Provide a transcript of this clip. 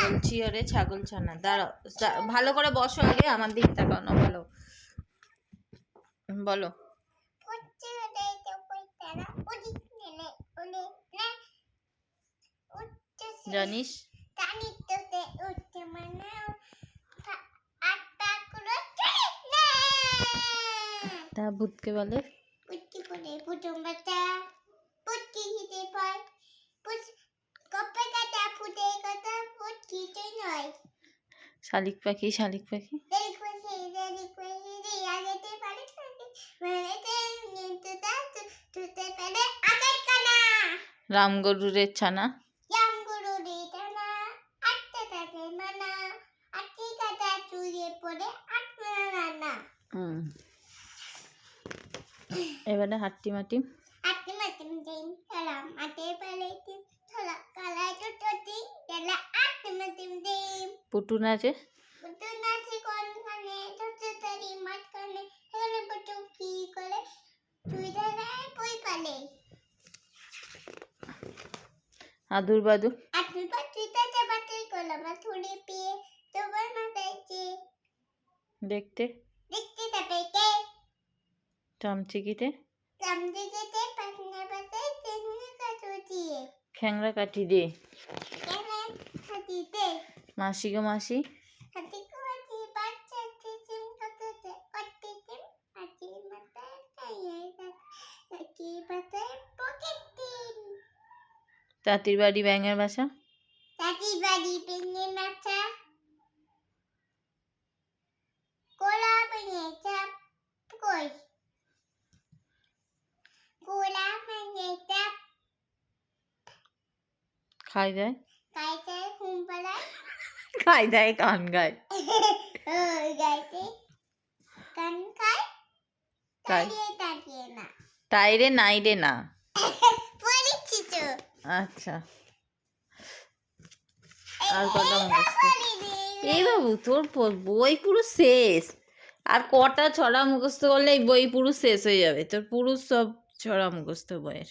বলছি আরে ছাগল ছানা দাঁড়াও, ভালো করে বসো আগে, আমার দিকে তাকাও না, ভালো বলো। জানিস তা ভূতকে বলে শালিক পাখি, শালিক পাখি রামগরুরের ছানা এবারে হাট্টি মাটি পুটু নাচে আদুর বাদুর দেখতে চমচিকিতে খ্যাংরা কাঠি দিয়ে মাসি গো মাসি তাঁতির বাড়ি ব্যাঙের বাসা খাই দেয় খাই দেয় কান গায় তাই রে নাই রে না আচ্ছা আর কটা মুখস্থ এই বাবু তোর বই পুরো শেষ, আর কটা ছড়া মুখস্থ করলে এই বই পুরো শেষ হয়ে যাবে, তোর পুরো সব ছড়া মুখস্থ বইয়ের।